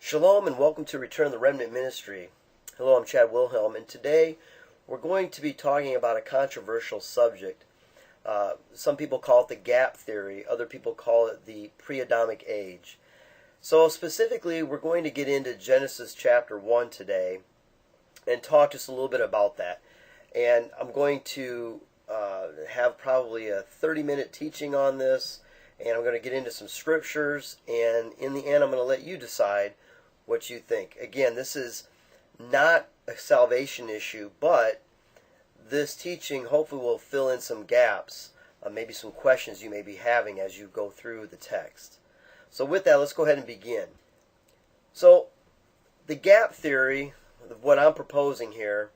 Shalom and welcome to Return of the Remnant Ministry. Hello, I'm Chad Wilhelm, and today we're going to be talking about a controversial subject. Some people call it the gap theory, other people call it the Pre-Adamic Age. So specifically, we're going to get into Genesis chapter 1 today and talk just a little bit about that. And I'm going to have probably a 30-minute teaching on this, and I'm going to get into some scriptures, and in the end I'm going to let you decide what you think. Again, this is not a salvation issue, but this teaching hopefully will fill in some gaps, maybe some questions you may be having as you go through the text. So with that, let's go ahead and begin. So the gap theory, what I'm proposing here,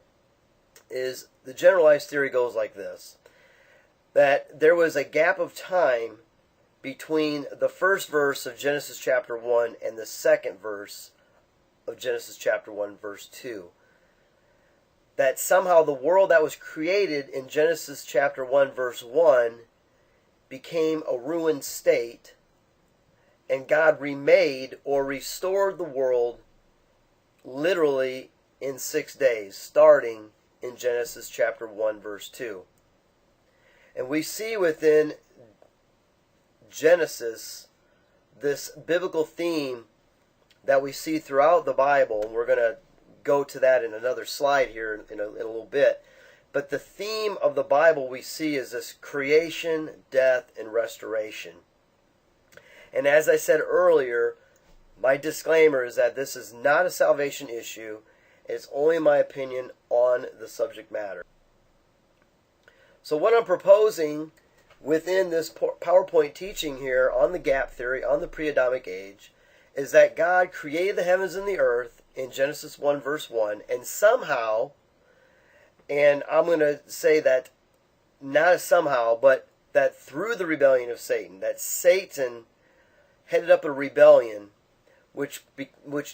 is the generalized theory goes like this: that there was a gap of time between the first verse of Genesis chapter 1 and the second verse of Genesis chapter 1 verse 2. That somehow the world that was created in Genesis chapter 1 verse 1 became a ruined state, and God remade or restored the world literally in 6 days, starting in Genesis chapter 1 verse 2. And we see within Genesis this biblical theme that we see throughout the Bible, and we're going to go to that in another slide here in a little bit. But the theme of the Bible we see is this creation, death, and restoration. And as I said earlier, my disclaimer is that this is not a salvation issue. It's only my opinion on the subject matter. So what I'm proposing within this PowerPoint teaching here on the gap theory, on the pre-Adamic age, is that God created the heavens and the earth in Genesis 1 verse 1, and somehow, and I'm going to say that not somehow, but that through the rebellion of Satan, that Satan headed up a rebellion which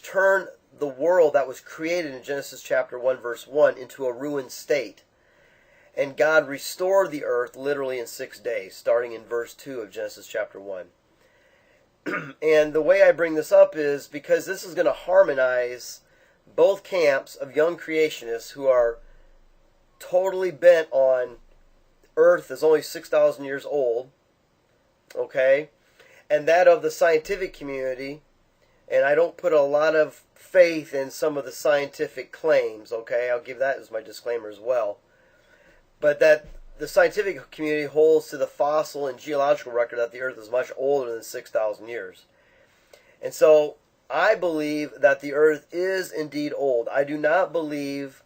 turned the world that was created in Genesis chapter 1 verse 1 into a ruined state. And God restored the earth literally in 6 days, starting in verse 2 of Genesis chapter 1. And the way I bring this up is because this is going to harmonize both camps of young creationists who are totally bent on earth is only 6,000 years old, okay, and that of the scientific community. And I don't put a lot of faith in some of the scientific claims, okay? I'll give that as my disclaimer as well. But that the scientific community holds to the fossil and geological record that the earth is much older than 6,000 years. And so I believe that the earth is indeed old. I do not believe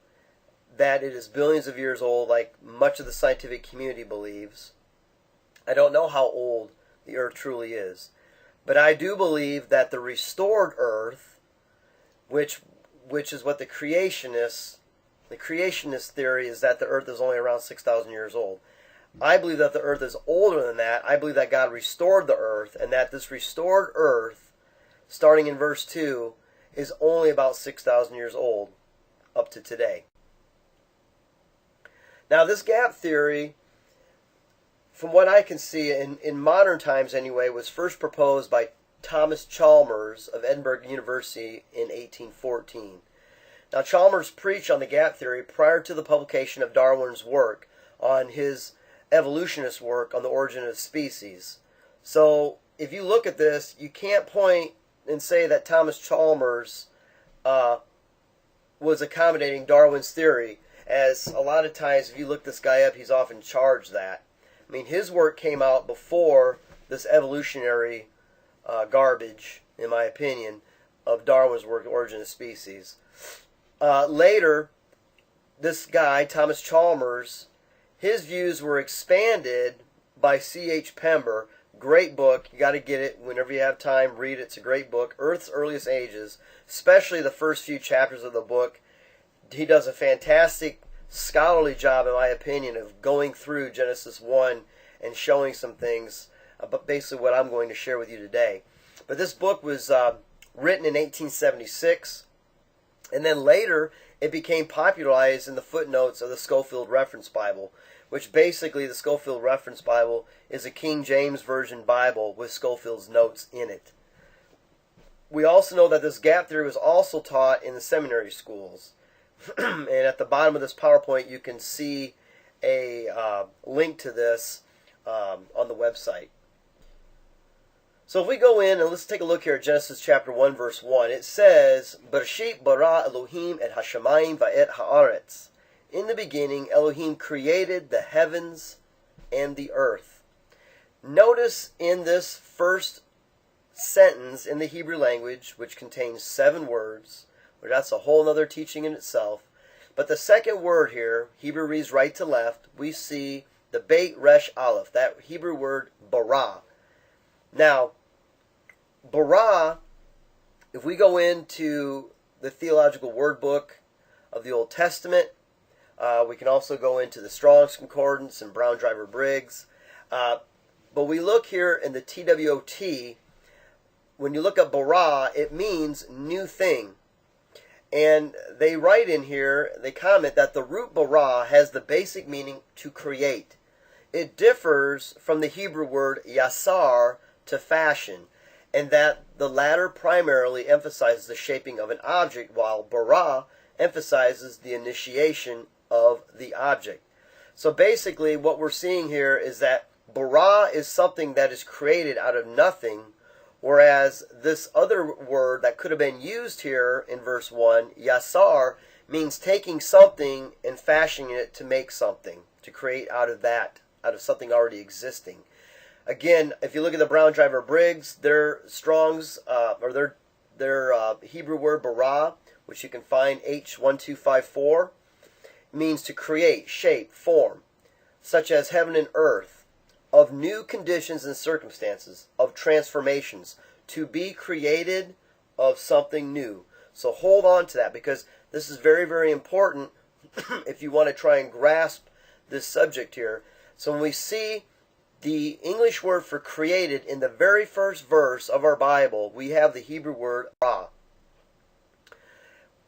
that it is billions of years old like much of the scientific community believes. I don't know how old the earth truly is. But I do believe that the restored earth, which is what the creationist theory is, that the earth is only around 6,000 years old. I believe that the earth is older than that. I believe that God restored the earth, and that this restored earth, starting in verse 2, is only about 6,000 years old up to today. Now this gap theory, from what I can see, in modern times anyway, was first proposed by Thomas Chalmers of Edinburgh University in 1814. Now Chalmers preached on the gap theory prior to the publication of Darwin's work on his evolutionist work on the origin of species. So if you look at this, you can't point and say that Thomas Chalmers was accommodating Darwin's theory, as a lot of times if you look this guy up, he's often charged that. I mean, his work came out before this evolutionary garbage, in my opinion, of Darwin's work, Origin of Species. Later, this guy, Thomas Chalmers, his views were expanded by C.H. Pember. Great book. You got to get it whenever you have time. Read it. It's a great book. Earth's Earliest Ages, especially the first few chapters of the book. He does a fantastic scholarly job, in my opinion, of going through Genesis 1 and showing some things about basically what I'm going to share with you today. But this book was written in 1876, and then later it became popularized in the footnotes of the Scofield Reference Bible, which basically the Scofield Reference Bible is a King James Version Bible with Scofield's notes in it. we also know that this gap theory was also taught in the seminary schools. And at the bottom of this PowerPoint, you can see a link to this on the website. So if we go in and let's take a look here at Genesis chapter 1, verse 1, it says, Bereshit bara Elohim et hashamayim va'et haaretz. In the beginning, Elohim created the heavens and the earth. Notice in this first sentence in the Hebrew language, which contains 7 words, well, that's a whole other teaching in itself. But the second word here, Hebrew reads right to left, we see the Beit Resh Aleph, that Hebrew word bara. Now, bara, if we go into the theological word book of the Old Testament, we can also go into the Strong's Concordance and Brown Driver Briggs. But we look here in the TWOT, when you look at bara, it means new thing. And they write in here, they comment that the root bara has the basic meaning to create. It differs from the Hebrew word yasar, to fashion, and that the latter primarily emphasizes the shaping of an object, while bara emphasizes the initiation of the object. So basically what we're seeing here is that bara is something that is created out of nothing, whereas this other word that could have been used here in verse 1, yasar, means taking something and fashioning it to make something, to create out of that, out of something already existing. Again, if you look at the Brown Driver Briggs, their Strong's, or their Hebrew word bara, which you can find H1254, means to create, shape, form, such as heaven and earth, of new conditions and circumstances, of transformations, to be created of something new. So hold on to that, because this is very, very important if you want to try and grasp this subject here. So when we see the English word for created in the very first verse of our Bible, we have the Hebrew word bara.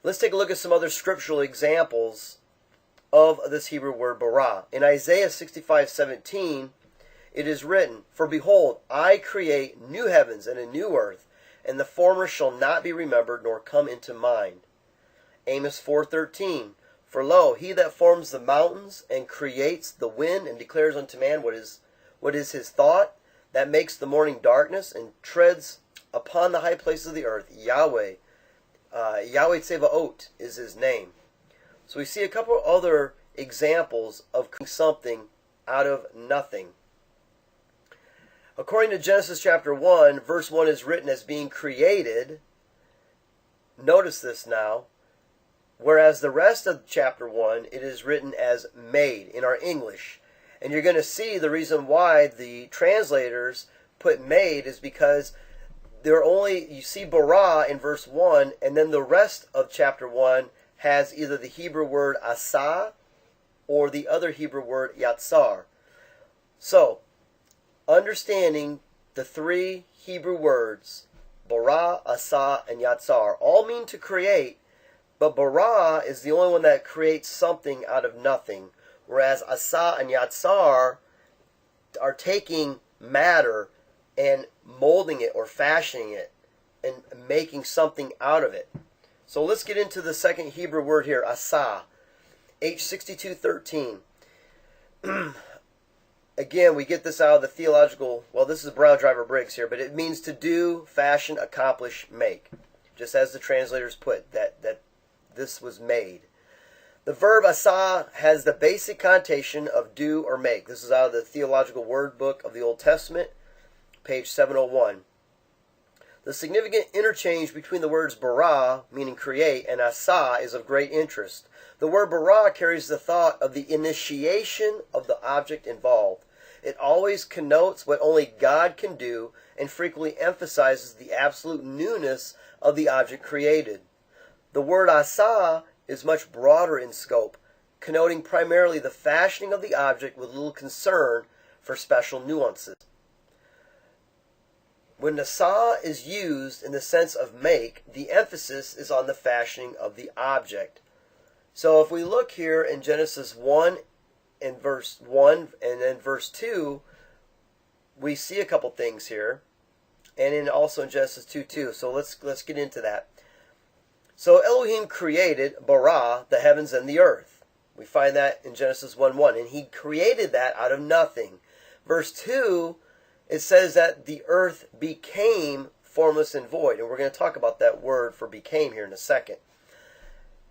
Let's take a look at some other scriptural examples of this Hebrew word bara. In Isaiah 65:17, it is written, For behold, I create new heavens and a new earth, and the former shall not be remembered nor come into mind. Amos 4:13, For lo, he that forms the mountains and creates the wind and declares unto man what is his thought, that makes the morning darkness and treads upon the high places of the earth, Yahweh. Yahweh Tsevaot is his name. So we see a couple other examples of something out of nothing. According to Genesis chapter 1, verse 1 is written as being created. Notice this now. Whereas the rest of chapter 1, it is written as made in our English. And you're going to see the reason why the translators put made is because you see bara in verse 1, and then the rest of chapter 1 has either the Hebrew word asa or the other Hebrew word yatsar. So, understanding the 3 Hebrew words, bara, asa, and yatsar, all mean to create, but bara is the only one that creates something out of nothing, whereas asa and yatsar are taking matter and molding it or fashioning it and making something out of it. So let's get into the second Hebrew word here, asa, H6213. Again, we get this out of the theological, well, this is Brown Driver Briggs here, but it means to do, fashion, accomplish, make. Just as the translators put, that this was made. The verb asa has the basic connotation of do or make. This is out of the Theological Word Book of the Old Testament, page 701. The significant interchange between the words bara, meaning create, and asa is of great interest. The word bara carries the thought of the initiation of the object involved. It always connotes what only God can do and frequently emphasizes the absolute newness of the object created. The word asa is much broader in scope, connoting primarily the fashioning of the object with little concern for special nuances. When asa is used in the sense of make, the emphasis is on the fashioning of the object. So if we look here in Genesis 1 and verse 1 and then verse 2, we see a couple things here. and also in Genesis 2:2. So let's get into that. So Elohim created, bara, the heavens and the earth. We find that in Genesis 1:1. And he created that out of nothing. Verse 2, it says that the earth became formless and void. And we're going to talk about that word for became here in a second.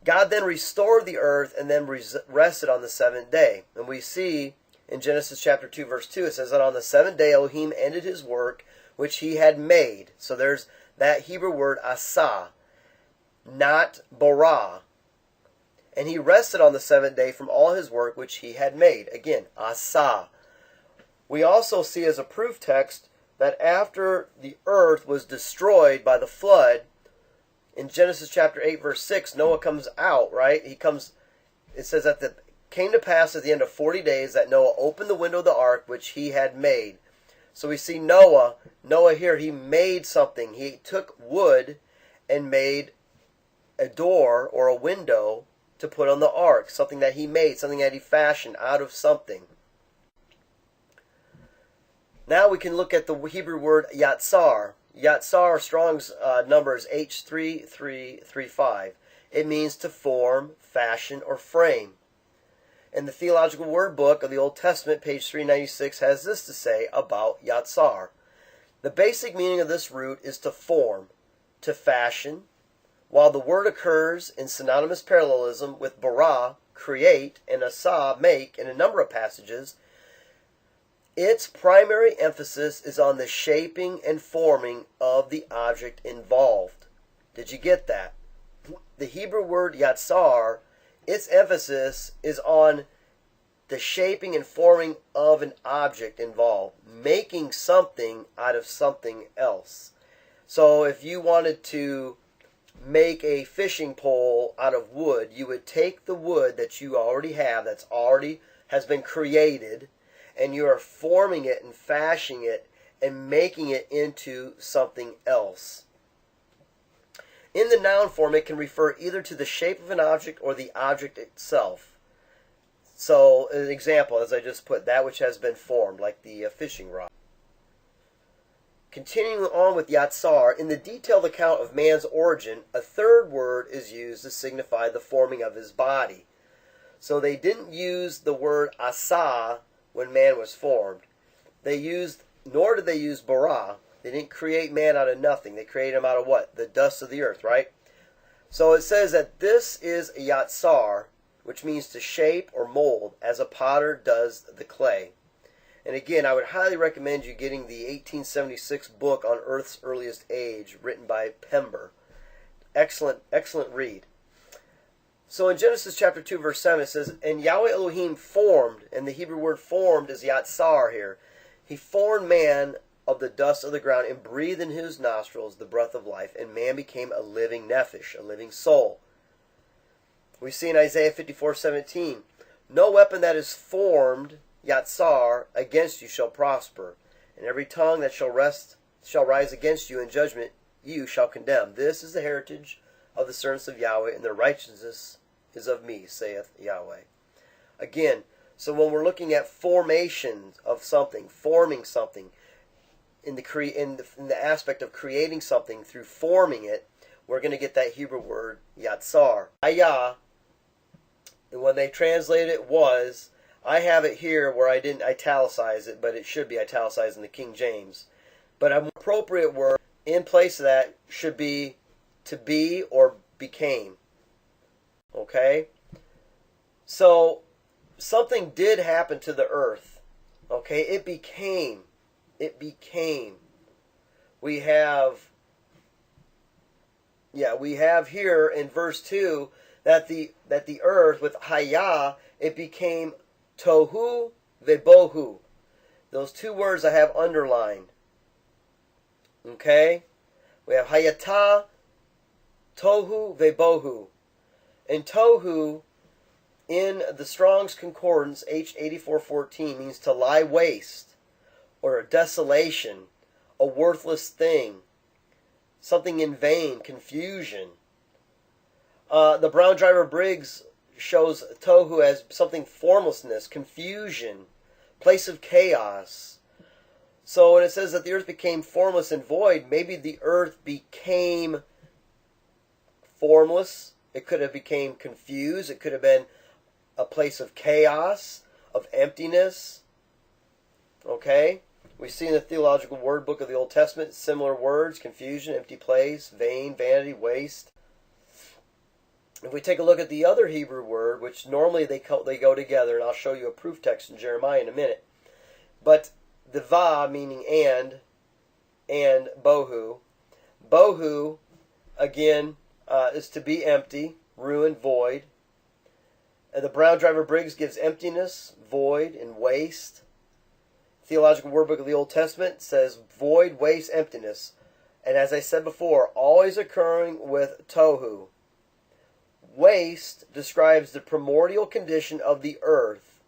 God then restored the earth and then rested on the seventh day. And we see in Genesis chapter 2, verse 2, it says that on the seventh day Elohim ended his work which he had made. So there's that Hebrew word asah, not bara. And he rested on the seventh day from all his work which he had made. Again, asah. We also see as a proof text that after the earth was destroyed by the flood, in Genesis chapter 8, verse 6, Noah comes out, right? It says that it came to pass at the end of 40 days that Noah opened the window of the ark which he had made. So we see Noah here, he made something. He took wood and made a door or a window to put on the ark. Something that he made, something that he fashioned out of something. Now we can look at the Hebrew word yatsar. Yatsar, Strong's number is H3335. It means to form, fashion, or frame. And the Theological Word Book of the Old Testament, page 396, has this to say about yatsar. The basic meaning of this root is to form, to fashion. While the word occurs in synonymous parallelism with bara, create, and asah, make, in a number of passages, its primary emphasis is on the shaping and forming of the object involved. Did you get that? The Hebrew word yatsar, its emphasis is on the shaping and forming of an object involved, making something out of something else. So if you wanted to make a fishing pole out of wood, you would take the wood that you already have, that's already has been created, and you are forming it and fashioning it and making it into something else. In the noun form, it can refer either to the shape of an object or the object itself. So, an example, as I just put, that which has been formed, like the fishing rod. Continuing on with yatsar, in the detailed account of man's origin, a third word is used to signify the forming of his body. So they didn't use the word asah when man was formed. Nor did they use bara. They didn't create man out of nothing. They created him out of what? The dust of the earth, right? So it says that this is a yatsar, which means to shape or mold, as a potter does the clay. And again, I would highly recommend you getting the 1876 book on Earth's Earliest Age, written by Pember. Excellent, excellent read. So in Genesis chapter 2, verse 7, it says, and Yahweh Elohim formed, and the Hebrew word formed is yatsar here. He formed man of the dust of the ground and breathed in his nostrils the breath of life, and man became a living nephesh, a living soul. We see in Isaiah 54:17, no weapon that is formed, yatsar, against you shall prosper, and every tongue that shall rise against you in judgment you shall condemn. This is the heritage of the servants of Yahweh, and their righteousness is of me, saith Yahweh. Again, so when we're looking at formation of something, forming something, in the aspect of creating something through forming it, we're going to get that Hebrew word yatsar. Ayah, and when they translate it was, I have it here where I didn't italicize it, but it should be italicized in the King James. But an appropriate word in place of that should be to be or became. Okay? So, something did happen to the earth. Okay? It became. We have here in verse 2 that the earth with hayah, it became TOHU BOHU. Those two words I have underlined. Okay? We have hayatah, TOHU BOHU. And TOHU in the Strong's Concordance H8414 means to lie waste, or a desolation, a worthless thing, something in vain, confusion. The Brown Driver Briggs shows tohu as something formlessness, confusion, place of chaos. So when it says that the earth became formless and void, maybe the earth became formless. It could have became confused. It could have been a place of chaos, of emptiness. Okay? We see in the Theological Word Book of the Old Testament similar words: confusion, empty place, vain, vanity, waste. If we take a look at the other Hebrew word, which normally they go together, and I'll show you a proof text in Jeremiah in a minute. But the va, meaning and bohu. Bohu, again, is to be empty, ruin, void. And the Brown Driver Briggs gives emptiness, void, and waste. Theological Word Book of the Old Testament says void, waste, emptiness. And as I said before, always occurring with TOHU. Waste describes the primordial condition of the earth,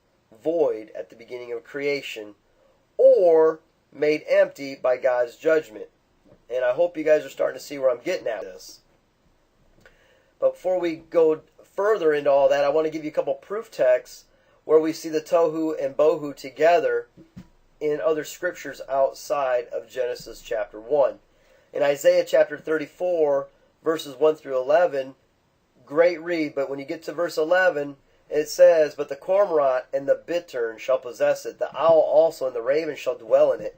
void at the beginning of creation, or made empty by God's judgment. And I hope you guys are starting to see where I'm getting at this. But before we go further into all that, I want to give you a couple proof texts where we see the Tohu and Bohu together in other scriptures outside of Genesis chapter 1. In Isaiah chapter 34, verses 1 through 11, great read, but when you get to verse 11, it says, "But the cormorant and the bittern shall possess it, the owl also and the raven shall dwell in it,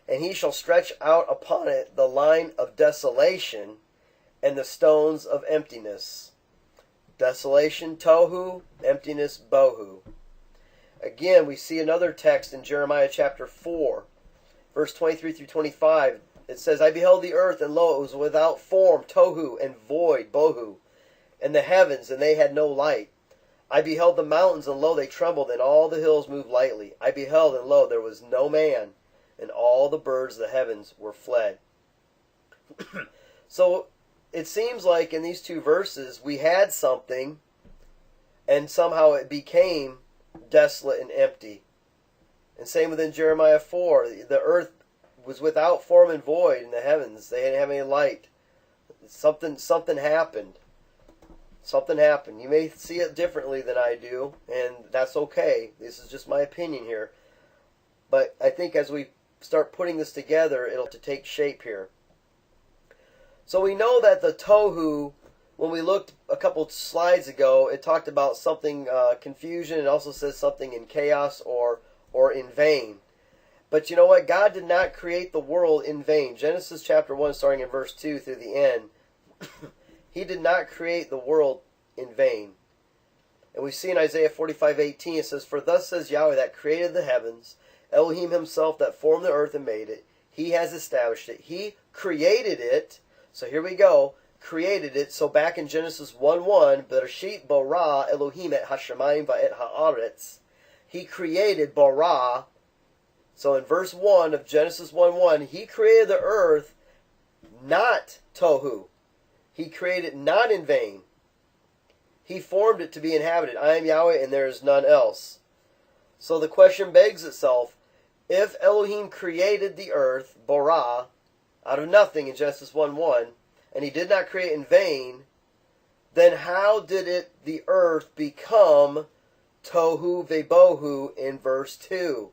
and he shall stretch out upon it the line of desolation and the stones of emptiness." Desolation, Tohu; emptiness, Bohu. Again, we see another text in Jeremiah chapter 4, verse 23 through 25. It says, "I beheld the earth, and lo, it was without form, Tohu, and void, Bohu, and the heavens, and they had no light. I beheld the mountains, and lo, they trembled, and all the hills moved lightly. I beheld, and lo, there was no man, and all the birds of the heavens were fled." So it seems like in these two verses we had something, and somehow it became desolate and empty. And same within Jeremiah 4. The earth was without form and void in the heavens. They didn't have any light. Something happened. Something happened. You may see it differently than I do, and that's okay. This is just my opinion here. But I think as we start putting this together, it'll have to take shape here. So we know that the Tohu, when we looked a couple slides ago, it talked about something, confusion. It also says something in chaos or in vain. But you know what? God did not create the world in vain. Genesis chapter 1, starting in verse 2 through the end, He did not create the world in vain. And we see in Isaiah 45:18, it says, "For thus says Yahweh that created the heavens, Elohim himself that formed the earth and made it. He has established it. He created it." So here we go. Created it. So back in Genesis 1:1, Bereshit bara Elohim et hashamayim va'et haaretz. He created bara. So in verse 1 of Genesis 1:1, He created the earth, not Tohu. He created it not in vain. He formed it to be inhabited. I am Yahweh and there is none else. So the question begs itself, if Elohim created the earth, bara, out of nothing in Genesis 1:1, and He did not create in vain, then how did the earth become Tohu Vebohu in verse 2?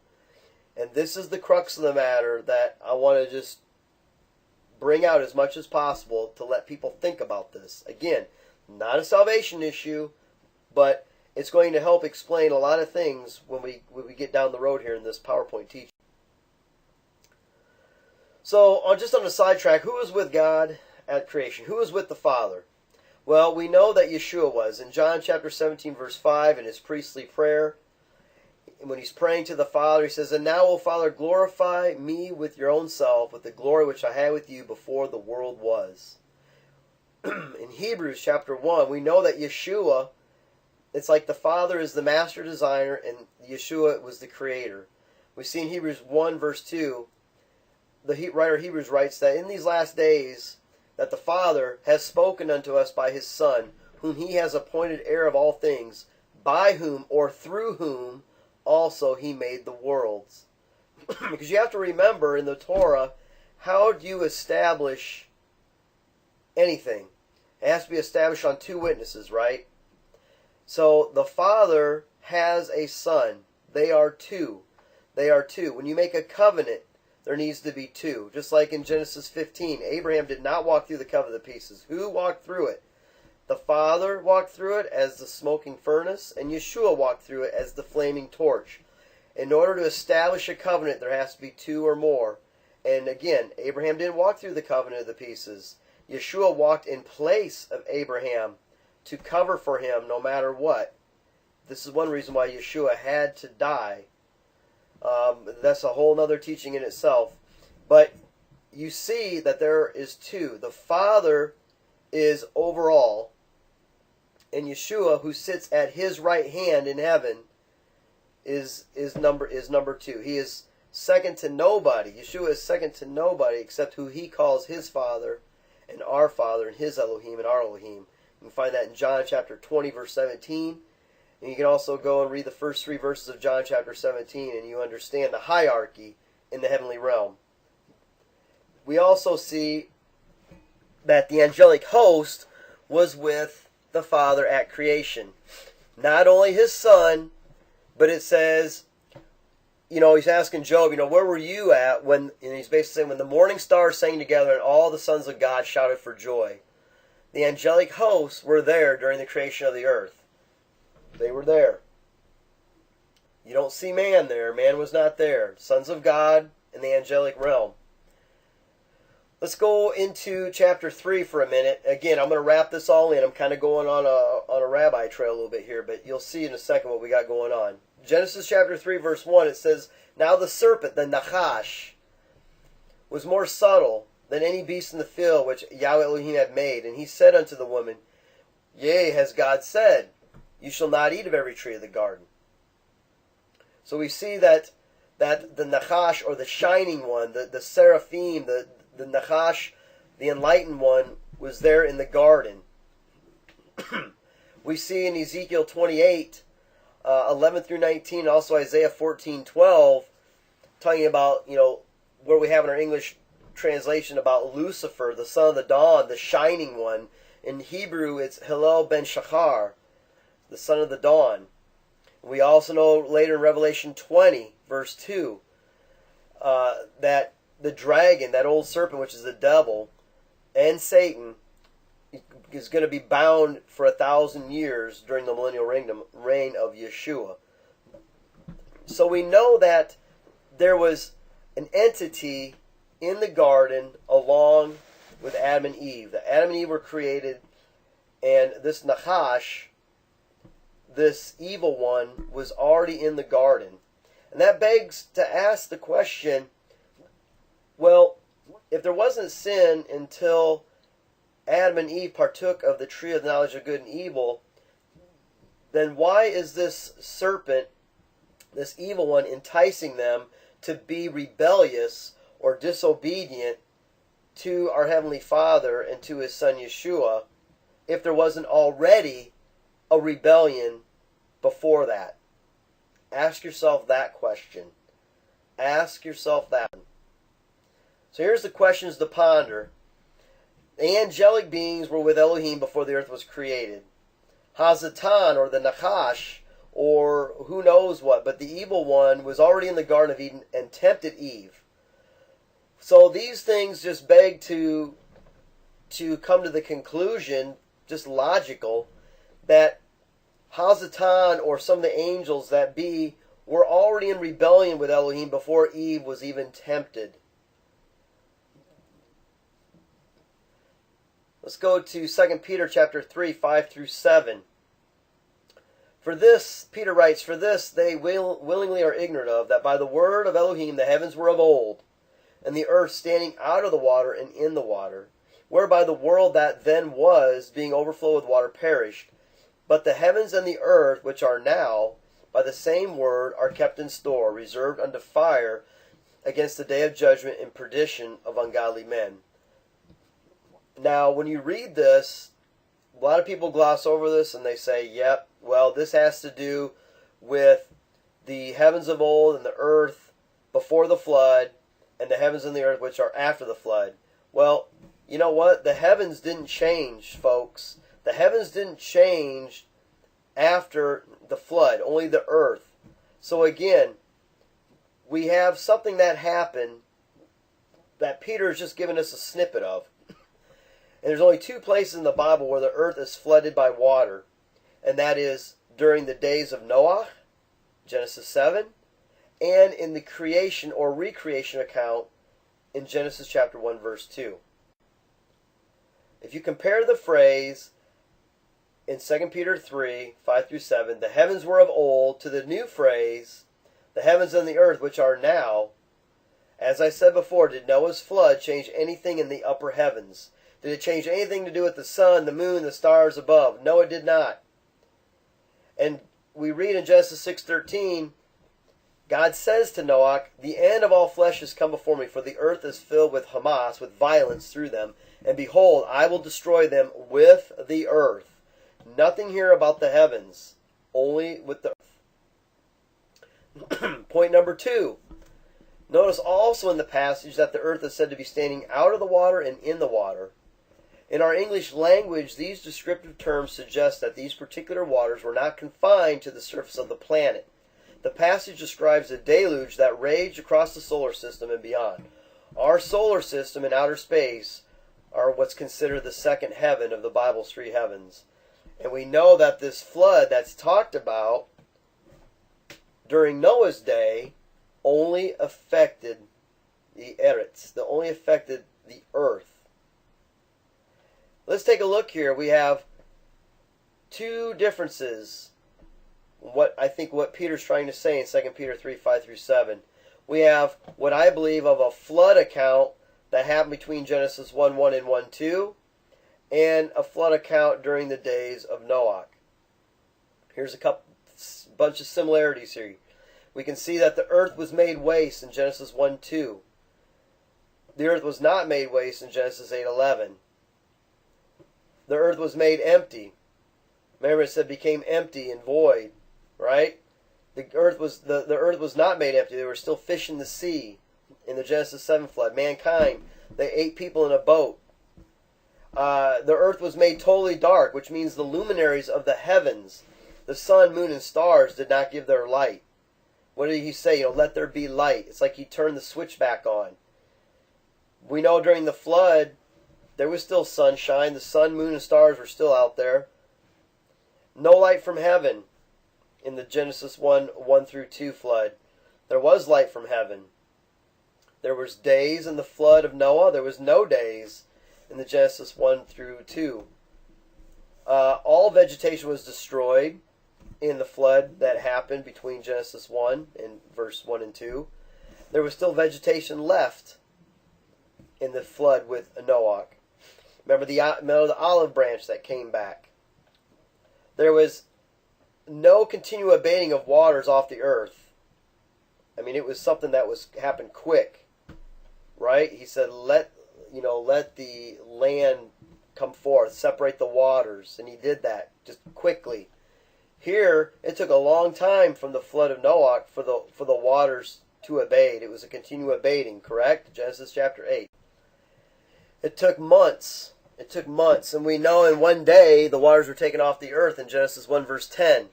And this is the crux of the matter that I want to just bring out as much as possible to let people think about this. Again, not a salvation issue, but it's going to help explain a lot of things when we get down the road here in this PowerPoint teaching. So, just on a sidetrack, who was with God at creation? Who was with the Father? Well, we know that Yeshua was. In John chapter 17, verse 5, in His priestly prayer, when He's praying to the Father, He says, "And now, O Father, glorify me with your own self, with the glory which I had with you before the world was." In Hebrews chapter 1, we know that Yeshua, it's like the Father is the master designer and Yeshua was the creator. We see in Hebrews 1 verse 2, the writer of Hebrews writes that in these last days that the Father has spoken unto us by His Son, whom He has appointed heir of all things, by whom or through whom also He made the worlds. Because you have to remember in the Torah, how do you establish anything? It has to be established on two witnesses, right? So the Father has a Son. They are two. They are two. When you make a covenant, there needs to be two. Just like in Genesis 15, Abraham did not walk through the covenant of pieces. Who walked through it? The Father walked through it as the smoking furnace, and Yeshua walked through it as the flaming torch. In order to establish a covenant, there has to be two or more. And again, Abraham didn't walk through the covenant of the pieces. Yeshua walked in place of Abraham to cover for him no matter what. This is one reason why Yeshua had to die. That's a whole other teaching in itself. But you see that there is two. The Father is over all, and Yeshua, who sits at his right hand in heaven, is number two. He is second to nobody. Yeshua is second to nobody except who he calls his Father and our Father and his Elohim and our Elohim. You can find that in John chapter 20, verse 17. And you can also go and read the first 3 verses of John chapter 17, and you understand the hierarchy in the heavenly realm. We also see that the angelic host was with the Father at creation. Not only his Son, but it says, he's asking Job, where were you at when, and he's basically saying, when the morning stars sang together and all the sons of God shouted for joy. The angelic hosts were there during the creation of the earth. They were there. You don't see man there. Man was not there. Sons of God in the angelic realm. Let's go into chapter 3 for a minute. Again, I'm going to wrap this all in. I'm kind of going on a rabbi trail a little bit here, but you'll see in a second what we got going on. Genesis chapter 3, verse 1, it says, Now the serpent, the Nachash, was more subtle than any beast in the field which Yahweh Elohim had made. And he said unto the woman, Yea, has God said, You shall not eat of every tree of the garden. So we see that the Nachash, or the shining one, the seraphim, the Nachash, the enlightened one, was there in the garden. We see in Ezekiel 28, 11 through 19, also Isaiah 14:12, talking about, where we have in our English translation about Lucifer, the son of the dawn, the shining one. In Hebrew, it's Hillel ben Shachar, the son of the dawn. We also know later in Revelation 20, verse 2, that the dragon, that old serpent, which is the devil, and Satan, is going to be bound for 1,000 years during the millennial reign of Yeshua. So we know that there was an entity in the garden along with Adam and Eve. That Adam and Eve were created, and this Nachash, this evil one, was already in the garden. And that begs to ask the question, well, if there wasn't sin until Adam and Eve partook of the tree of the knowledge of good and evil, then why is this serpent, this evil one, enticing them to be rebellious or disobedient to our Heavenly Father and to His Son Yeshua, if there wasn't already a rebellion before that? Ask yourself that question. Ask yourself that. So here's the questions to ponder. The angelic beings were with Elohim before the earth was created. Hazatan, or the Nachash, or who knows what, but the evil one was already in the Garden of Eden and tempted Eve. So these things just beg to come to the conclusion, just logical, that Hazatan, or some of the angels that be, were already in rebellion with Elohim before Eve was even tempted. Let's go to 2 Peter chapter 3, 5 through 7. For this, Peter writes, For this they willingly are ignorant of, that by the word of Elohim the heavens were of old, and the earth standing out of the water and in the water, whereby the world that then was, being overflowed with water, perished. But the heavens and the earth, which are now, by the same word, are kept in store, reserved unto fire, against the day of judgment and perdition of ungodly men. Now, when you read this, a lot of people gloss over this and they say, yep, well, this has to do with the heavens of old and the earth before the flood, and the heavens and the earth which are after the flood. Well, you know what? The heavens didn't change, folks. The heavens didn't change after the flood, only the earth. So again, we have something that happened that Peter is just giving us a snippet of. And there's only two places in the Bible where the earth is flooded by water, and that is during the days of Noah, Genesis 7, and in the creation or recreation account in Genesis chapter 1, verse 2. If you compare the phrase in 2 Peter 3, 5 through 7, the heavens were of old, to the new phrase, the heavens and the earth which are now, as I said before, did Noah's flood change anything in the upper heavens? Did it change anything to do with the sun, the moon, the stars above? No, it did not. And we read in Genesis 6:13, God says to Noah, the end of all flesh has come before me, for the earth is filled with Hamas, with violence through them. And behold, I will destroy them with the earth. Nothing here about the heavens, only with the earth. Point number 2. Notice also in the passage that the earth is said to be standing out of the water and in the water. In our English language, these descriptive terms suggest that these particular waters were not confined to the surface of the planet. The passage describes a deluge that raged across the solar system and beyond. Our solar system and outer space are what's considered the second heaven of the Bible's three heavens. And we know that this flood that's talked about during Noah's day only affected the eretz, only affected the earth. Let's take a look here. We have two differences. What Peter's trying to say in 2 Peter 3, 5 through 7. We have what I believe of a flood account that happened between Genesis 1:1 and 1:2, and a flood account during the days of Noah. Here's a bunch of similarities here. We can see that the earth was made waste in Genesis 1:2. The earth was not made waste in Genesis 8:11. The earth was made empty. Remember, it said became empty and void, right? The earth was not made empty. There were still fish in the sea in the Genesis 7 flood. Mankind, they ate people in a boat. The earth was made totally dark, which means the luminaries of the heavens, the sun, moon, and stars, did not give their light. What did he say? Let there be light. It's like he turned the switch back on. We know during the flood, there was still sunshine. The sun, moon, and stars were still out there. No light from heaven in the Genesis 1 through 2 flood. There was light from heaven. There was days in the flood of Noah. There was no days in the Genesis 1 through 2. All vegetation was destroyed in the flood that happened between Genesis 1 and verse 1 and 2. There was still vegetation left in the flood with Noah. Remember the olive branch that came back. There was no continual abating of waters off the earth. I mean, it was something that happened quick, right? He said, let the land come forth, separate the waters, and he did that just quickly. Here, it took a long time from the flood of Noah for the waters to abate. It was a continual abating, correct? Genesis chapter 8. It took months. And we know in one day the waters were taken off the earth in Genesis 1 verse 10.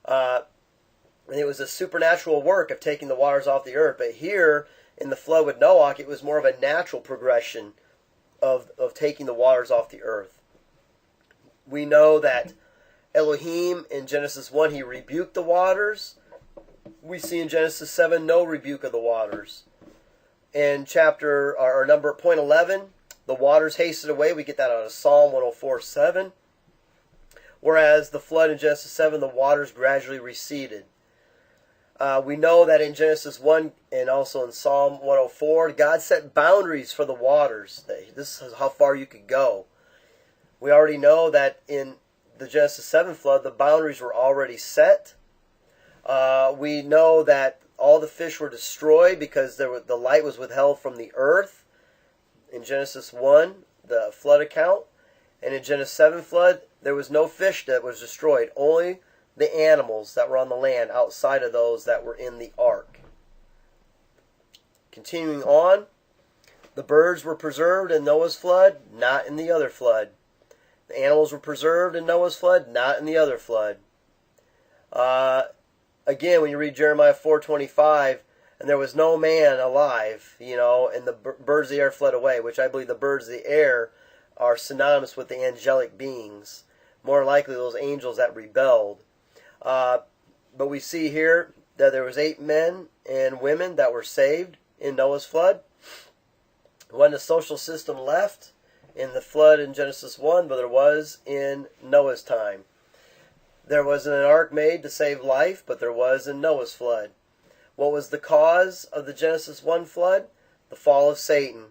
And it was a supernatural work of taking the waters off the earth. But here in the flood with Noah, it was more of a natural progression of taking the waters off the earth. We know that Elohim in Genesis 1, he rebuked the waters. We see in Genesis 7 no rebuke of the waters. In point 11, the waters hasted away. We get that out of Psalm 104:7. Whereas the flood in Genesis 7, the waters gradually receded. We know that in Genesis 1 and also in Psalm 104, God set boundaries for the waters. This is how far you could go. We already know that in the Genesis 7 flood, the boundaries were already set. We know that all the fish were destroyed because the light was withheld from the earth. In Genesis 1, the flood account. And in Genesis 7 flood, there was no fish that was destroyed. Only the animals that were on the land outside of those that were in the ark. Continuing on, the birds were preserved in Noah's flood, not in the other flood. The animals were preserved in Noah's flood, not in the other flood. Again, when you read Jeremiah 4:25, and there was no man alive, and the birds of the air fled away, which I believe the birds of the air are synonymous with the angelic beings, more likely those angels that rebelled. But we see here that there was 8 men and women that were saved in Noah's flood. When the social system left in the flood in Genesis 1, but there was in Noah's time. There wasn't an ark made to save life, but there was in Noah's flood. What was the cause of the Genesis 1 flood? The fall of Satan.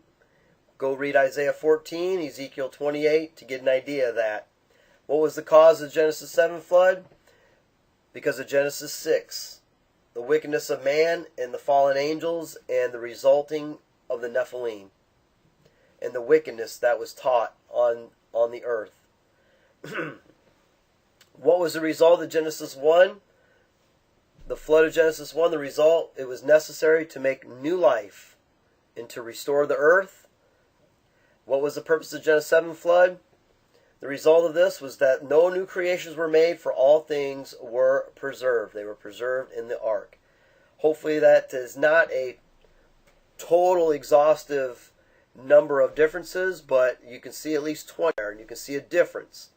Go read Isaiah 14, Ezekiel 28 to get an idea of that. What was the cause of the Genesis 7 flood? Because of Genesis 6. The wickedness of man and the fallen angels and the resulting of the Nephilim. And the wickedness that was taught on the earth. What was the result of Genesis 1? The flood of Genesis 1, the result, it was necessary to make new life and to restore the earth. What was the purpose of Genesis 7 flood? The result of this was that no new creations were made, for all things were preserved. They were preserved in the ark. Hopefully that is not a total exhaustive number of differences, but you can see at least 20 there, and you can see a difference.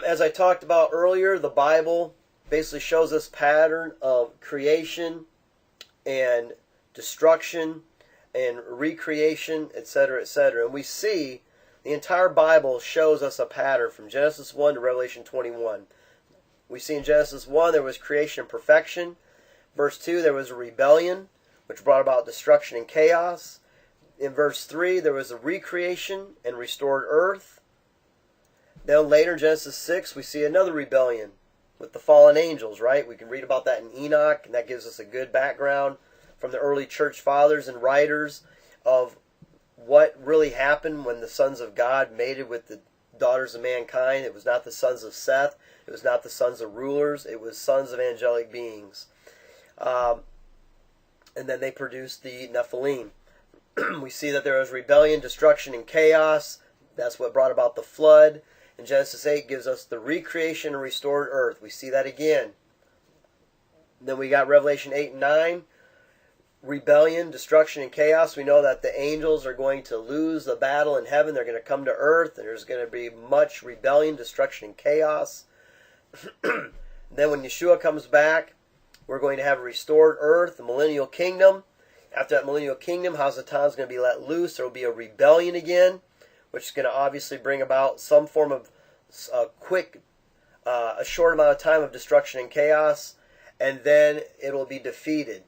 As I talked about earlier, the Bible basically shows us pattern of creation and destruction and recreation, etc., etc. And we see the entire Bible shows us a pattern from Genesis 1 to Revelation 21. We see in Genesis 1 there was creation and perfection. Verse 2 there was a rebellion, which brought about destruction and chaos. In verse 3, there was a recreation and restored earth. Then later in Genesis 6, we see another rebellion with the fallen angels, right? We can read about that in Enoch, and that gives us a good background from the early church fathers and writers of what really happened when the sons of God mated with the daughters of mankind. It was not the sons of Seth. It was not the sons of rulers. It was sons of angelic beings. And then they produced the Nephilim. We see that there was rebellion, destruction, and chaos. That's what brought about the flood. And Genesis 8 gives us the recreation and restored earth. We see that again. Then we got Revelation 8 and 9. Rebellion, destruction, and chaos. We know that the angels are going to lose the battle in heaven. They're going to come to earth. And there's going to be much rebellion, destruction, and chaos. Then when Yeshua comes back, we're going to have a restored earth, the millennial kingdom. After that millennial kingdom, Hasatan is going to be let loose. There will be a rebellion again, which is going to obviously bring about some form of a short amount of time of destruction and chaos, and then it will be defeated.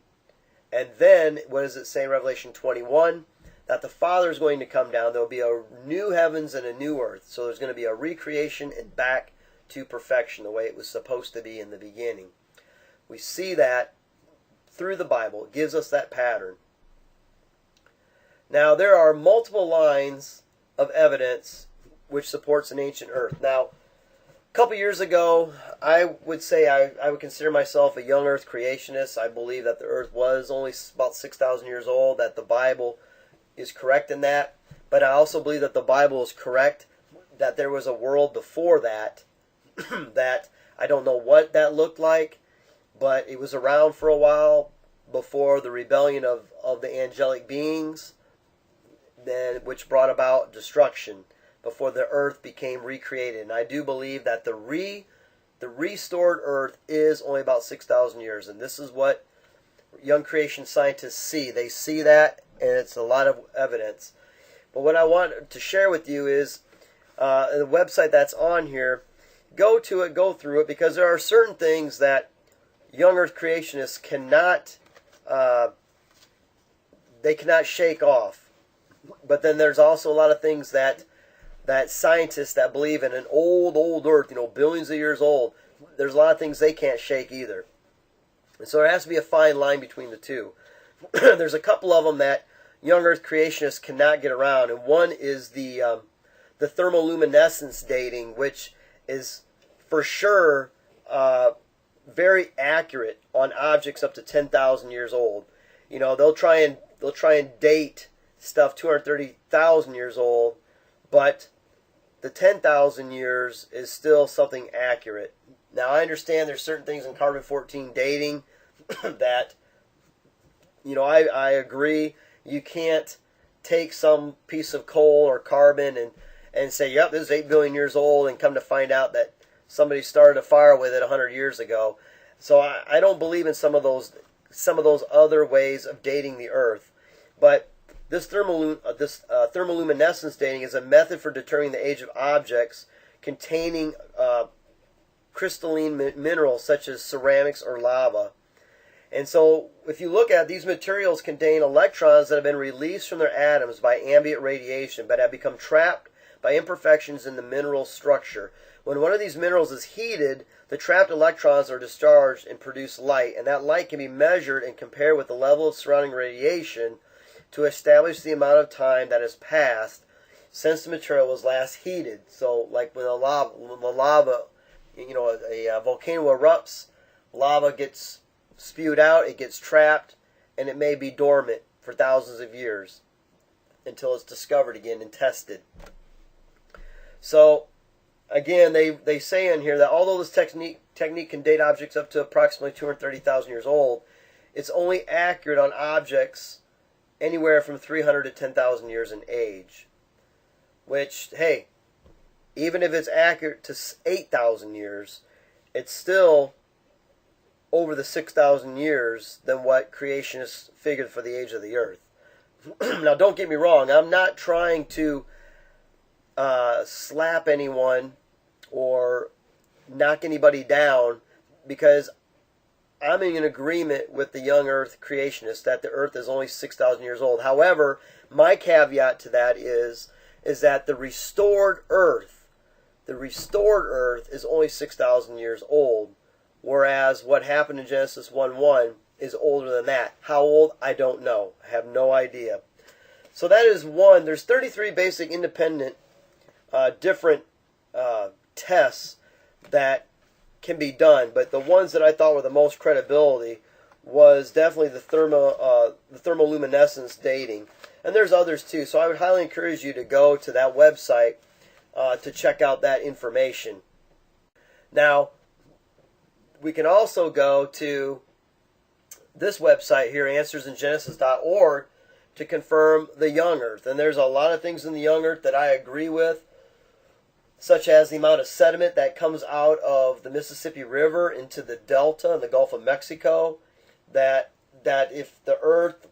And then, what does it say in Revelation 21? That the Father is going to come down. There will be a new heavens and a new earth. So there's going to be a recreation and back to perfection, the way it was supposed to be in the beginning. We see that through the Bible. It gives us that pattern. Now, there are multiple lines of evidence which supports an ancient earth. Now, a couple years ago, I would say I would consider myself a young earth creationist. I believe that the earth was only about 6,000 years old, that the Bible is correct in that. But I also believe that the Bible is correct, that there was a world before that, that I don't know what that looked like, but it was around for a while before the rebellion of the angelic beings, then which brought about destruction, before the earth became recreated. And I do believe that the restored earth is only about 6,000 years. And this is what young creation scientists see. They see that, and it's a lot of evidence. But what I want to share with you is the website that's on here. Go to it, go through it, because there are certain things that young earth creationists cannot shake off. But then there's also a lot of things that scientists that believe in an old earth, billions of years old, there's a lot of things they can't shake either. And so there has to be a fine line between the two. There's a couple of them that young earth creationists cannot get around, and one is the thermoluminescence dating, which is for sure very accurate on objects up to 10,000 years old. They'll try and date stuff 230,000 years old, but the 10,000 years is still something accurate. Now, I understand there's certain things in carbon-14 dating that I agree. You can't take some piece of coal or carbon and say, yep, this is 8 billion years old, and come to find out that somebody started a fire with it 100 years ago. So I don't believe in some of those other ways of dating the Earth. But this thermoluminescence dating is a method for determining the age of objects containing crystalline minerals such as ceramics or lava. And so if you look at these materials contain electrons that have been released from their atoms by ambient radiation but have become trapped by imperfections in the mineral structure. When one of these minerals is heated, the trapped electrons are discharged and produce light, and that light can be measured and compared with the level of surrounding radiation to establish the amount of time that has passed since the material was last heated. So like when a volcano erupts, lava gets spewed out, it gets trapped, and it may be dormant for thousands of years until it's discovered again and tested. So again, they say in here that although this technique can date objects up to approximately 230,000 years old, it's only accurate on objects anywhere from 300 to 10,000 years in age. Which, hey, even if it's accurate to 8,000 years, it's still over the 6,000 years than what creationists figured for the age of the Earth. Now, don't get me wrong. I'm not trying to slap anyone or knock anybody down, because I'm in agreement with the young Earth creationists that the Earth is only 6,000 years old. However, my caveat to that is that the restored Earth is only 6,000 years old, whereas what happened in Genesis 1:1 is older than that. How old? I don't know. I have no idea. So that is one. There's 33 basic independent different tests that can be done, but the ones that I thought were the most credibility was definitely the thermoluminescence dating, and there's others too. So I would highly encourage you to go to that website to check out that information. Now, we can also go to this website here, answersingenesis.org, to confirm the young Earth, and there's a lot of things in the young Earth that I agree with, such as the amount of sediment that comes out of the Mississippi River into the Delta and the Gulf of Mexico. That if the Earth,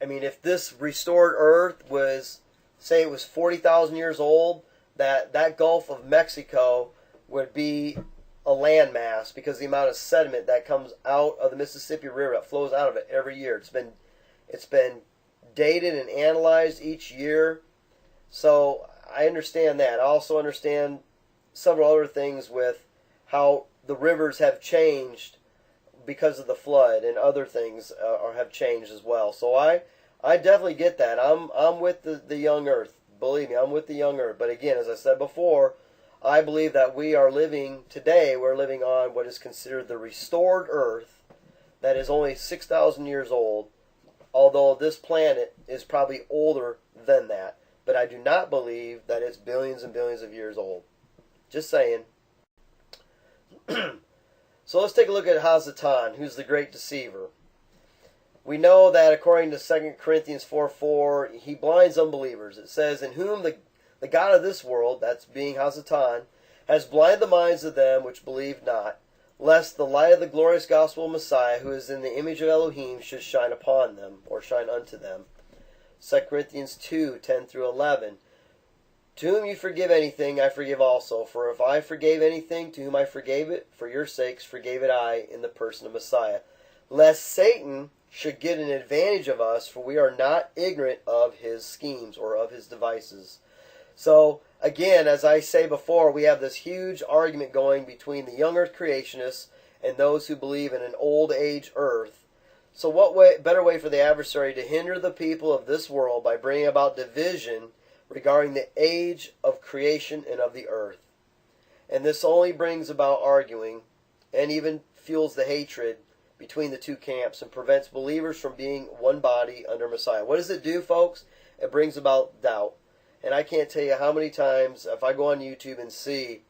if this restored Earth was, say it was 40,000 years old, that Gulf of Mexico would be a landmass because the amount of sediment that comes out of the Mississippi River, that flows out of it every year. It's been dated and analyzed each year. So I understand that. I also understand several other things with how the rivers have changed because of the flood, and other things have changed as well. So I definitely get that. I'm with the young Earth. Believe me, I'm with the young Earth. But again, as I said before, I believe that we're living on what is considered the restored Earth that is only 6,000 years old, although this planet is probably older than that. But I do not believe that it's billions and billions of years old. Just saying. So let's take a look at Hasatan, who's the great deceiver. We know that according to 2 Corinthians 4:4, he blinds unbelievers. It says, in whom the God of this world, that's being Hasatan, has blinded the minds of them which believe not, lest the light of the glorious gospel of Messiah, who is in the image of Elohim, should shine upon them, or shine unto them. 2 Corinthians 2:10-11. To whom you forgive anything, I forgive also. For if I forgave anything, to whom I forgave it, for your sakes forgave it I, in the person of Messiah. Lest Satan should get an advantage of us, for we are not ignorant of his schemes, or of his devices. So, again, as I say before, we have this huge argument going between the young Earth creationists and those who believe in an old age Earth. So what better way for the adversary to hinder the people of this world by bringing about division regarding the age of creation and of the earth? And this only brings about arguing and even fuels the hatred between the two camps and prevents believers from being one body under Messiah. What does it do, folks? It brings about doubt. And I can't tell you how many times, if I go on YouTube and see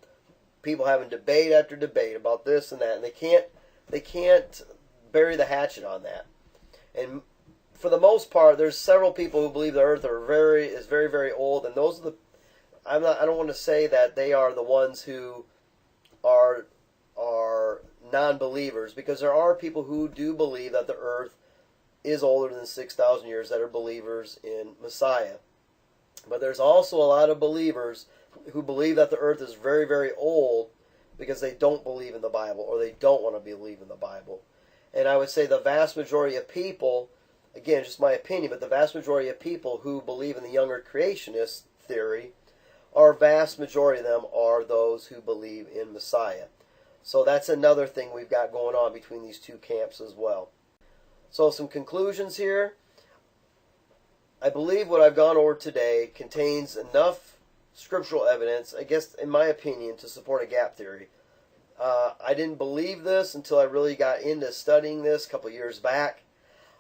people having debate after debate about this and that, and they can't bury the hatchet on that. And for the most part, there's several people who believe the earth is very, very old, and those are the, I don't want to say that they are the ones who are non-believers, because there are people who do believe that the earth is older than 6,000 years that are believers in Messiah. But there's also a lot of believers who believe that the earth is very, very old because they don't believe in the Bible, or they don't want to believe in the Bible. And I would say the vast majority of people, again, just my opinion, but the vast majority of people who believe in the younger creationist theory, our vast majority of them are those who believe in Messiah. So that's another thing we've got going on between these two camps as well. So some conclusions here. I believe what I've gone over today contains enough scriptural evidence, I guess in my opinion, to support a gap theory. I didn't believe this until I really got into studying this a couple years back.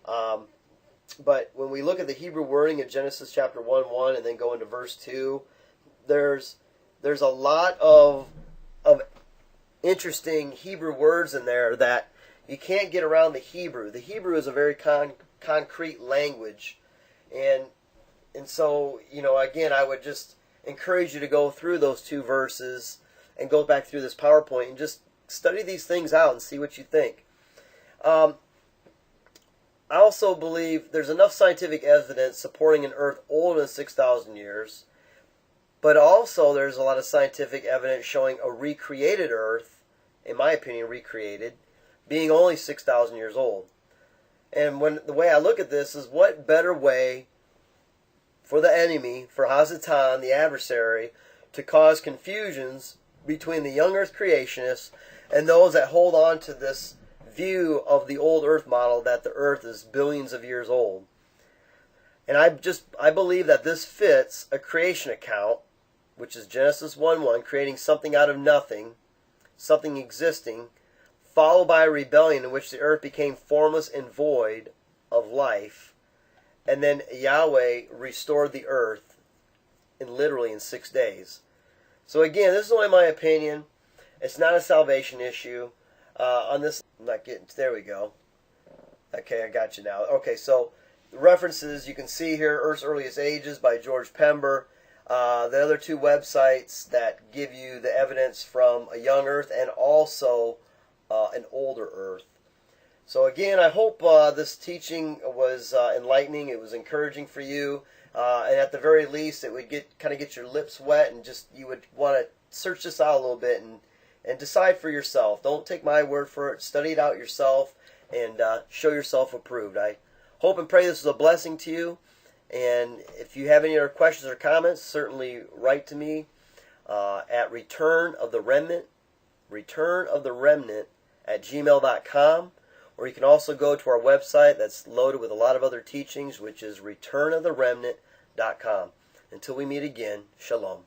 But when we look at the Hebrew wording in Genesis chapter 1:1 and then go into verse 2, there's a lot of interesting Hebrew words in there that you can't get around the Hebrew. The Hebrew is a very concrete language. And so, again, I would just encourage you to go through those two verses and go back through this PowerPoint and just study these things out and see what you think. I also believe there's enough scientific evidence supporting an earth older than 6,000 years, but also there's a lot of scientific evidence showing a recreated earth, in my opinion recreated, being only 6,000 years old. And the way I look at this is, what better way for the enemy, for Hasatan, the adversary, to cause confusions between the young earth creationists and those that hold on to this view of the old earth model that the earth is billions of years old. And I believe that this fits a creation account, which is Genesis 1:1, creating something out of nothing, something existing, followed by a rebellion in which the earth became formless and void of life, and then Yahweh restored the earth literally in 6 days. So again, this is only my opinion. It's not a salvation issue. On this, I'm not getting, there we go. Okay, I got you now. Okay, so the references you can see here: Earth's Earliest Ages by George Pember. The other two websites that give you the evidence from a young earth and also an older earth. So again, I hope this teaching was enlightening. It was encouraging for you, and at the very least, it would kind of get your lips wet, and just you would want to search this out a little bit and decide for yourself. Don't take my word for it. Study it out yourself and show yourself approved. I hope and pray this is a blessing to you. And if you have any other questions or comments, certainly write to me at returnoftheremnant@gmail.com, or you can also go to our website that's loaded with a lot of other teachings, which is returnoftheremnant.com. Until we meet again, shalom.